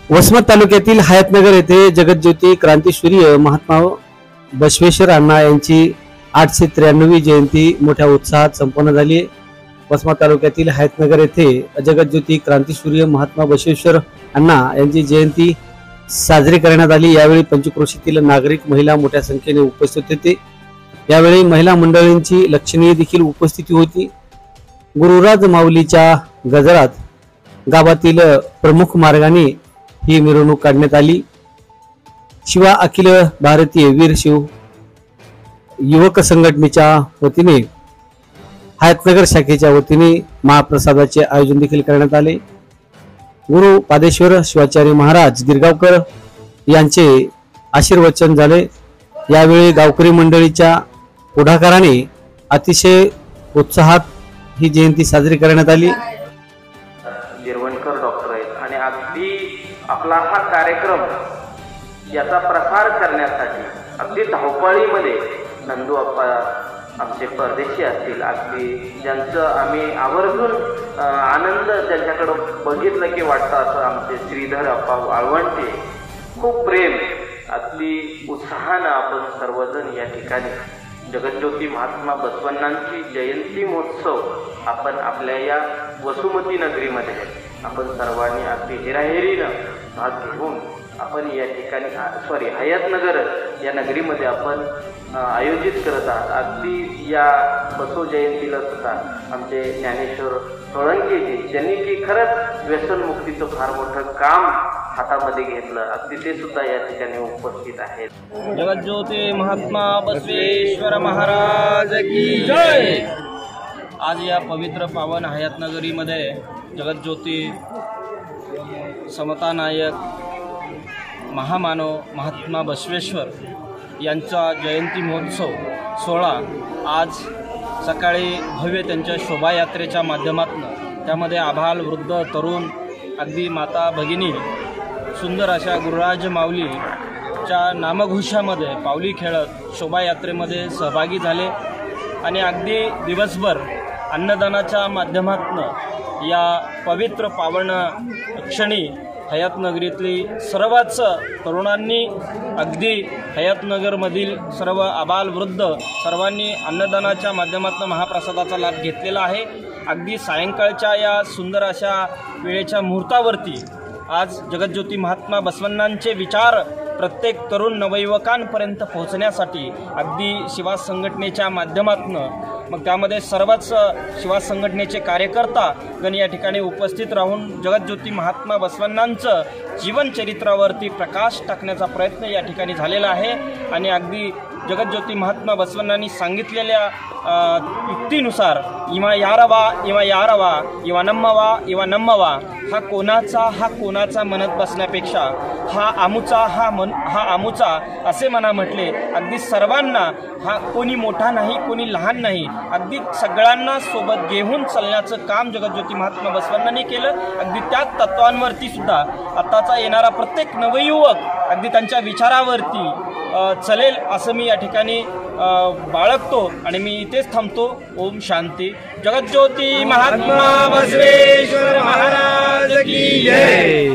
वसमत तालुक्यातील हयातनगर येथे जगज्योती क्रांतीसूर्य महात्मा बसवेश्वर अण्णा यांची 893वी जयंती मोठ्या उत्साहात संपन्न झाली। वसमत तालुक्यातील हयातनगर येथे जगज्योती क्रांतीसूर्य महात्मा बसवेश्वर अण्णा यांची जयंती साजरी करण्यात आली। यावेळी पंचक्रोशीतील नागरिक महिला मोठ्या संख्येने उपस्थित होते। यावेळी महिला मंडळींची लक्षणीय देखील उपस्थिती होती। गुरुराज माऊलीच्या गजरात गावातील प्रमुख मार्गाने ही मिरवणूक काढण्यात आली। शिवा अखिल भारतीय वीर शिव युवक संघटनेच्या वतीने हयातनगर शाखेच्या वतीने महाप्रसादाचे आयोजन देखील करण्यात आले। गुरु पादेश्वर शिवाचार्य महाराज गिरगावकर यांचे आशीर्वचन झाले। यावेळी गावकरी मंडळीच्या पुढाकाराने अतिशय उत्साहात ही जयंती साजरी करण्यात आली। गिरवणकर डॉक्टर आहेत आणि अगदी आपला हा कार्यक्रम याचा प्रसार करण्यासाठी अगदी धावपळीमध्ये नंदू अप्पा आमचे परदेशी असतील, अगदी ज्यांचं आम्ही आवर्जून आनंद त्यांच्याकडे बघितलं की वाटतं असं आमचे श्रीधर अप्पा वाळवंटे, खूप प्रेम अगदी उत्साहानं आपण सर्वजण या ठिकाणी जगज्योती महात्मा बसवण्णांची जयंती महोत्सव आपण आपल्या या वसुमती नगरीमध्ये आपण सर्वांनी अगदी हिराहिरीनं भाग घेऊन आपण या ठिकाणी हयातनगर या नगरीमध्ये आपण आयोजित करत आहात। अगदी या बसव जयंतीला सुद्धा आमचे ज्ञानेश्वर सोळंकीजी ज्यांनी की खरंच व्यसनमुक्तीचं फार मोठं काम हातामध्ये घेतलं, अगदी ते सुद्धा या ठिकाणी उपस्थित आहेत। जगज्योती महात्मा बसवेश्वर महाराज की जय। आज या पवित्र पावन हयातनगरीमध्ये जगज्योती समता नायक महामानव महात्मा बसवेश्वर यांचा जयंती महोत्सव सोहळा आज सकाळी भव्य त्यांच्या शोभायात्रेच्या माध्यमातून त्यामध्ये आभाल वृद्ध तरुण अगदी माता भगिनी सुंदर अशा गुरुराज माऊलीच्या नामघोषामध्ये पावली खेळत शोभायात्रेमध्ये सहभागी झाले आणि अगदी दिवसभर अन्नदानाच्या माध्यमातून या पवित्र पावन क्षणी हयातनगरीतली सर्वच तरुणांनी अगदी हयातनगरमधील सर्व आबाल वृद्ध सर्वांनी अन्नदानाच्या माध्यमातून महाप्रसादाचा लाभ घेतलेला आहे। अगदी सायंकाळच्या या सुंदर अशा वेळेच्या मुहूर्तावरती आज जगज्योती महात्मा बसवण्णांचे विचार प्रत्येक तरुण नवयुवकांपर्यंत पोहोचण्यासाठी अगदी शिवा संघटनेच्या माध्यमातून मग त्यामध्ये सर्वच शिवा संघटनेचे कार्यकर्ता गण या ठिकाणी उपस्थित राहून जगज्योती महात्मा बसवण्णांचं जीवनचरित्रावरती प्रकाश टाकण्याचा प्रयत्न या ठिकाणी झालेला आहे आणि अगदी जगज्योती महात्मा बसवण्णांनी सांगितलेल्या युक्तीनुसार इवा यारवा इवा नम्मवा हा कोणाचा म्हणत बसण्यापेक्षा हा आमुचा असे म्हणा म्हटले। अगदी सर्वांना हा कोणी मोठा नाही कोणी लहान नाही, अगदी सगळ्यांना सोबत घेऊन चालण्याचं काम जगज्योती महात्मा बसवण्णांनी केलं। अगदी त्या तत्वांवरती सुद्धा आताचा येणारा प्रत्येक नवयुवक अगदी त्यांच्या विचारावरती चलेल असं मी या ठिकाणी बाळगतो आणि मी इथेच थांबतो। ओम शांती। जगज्योती महात्मा बसवेश्वर महाराज की जय।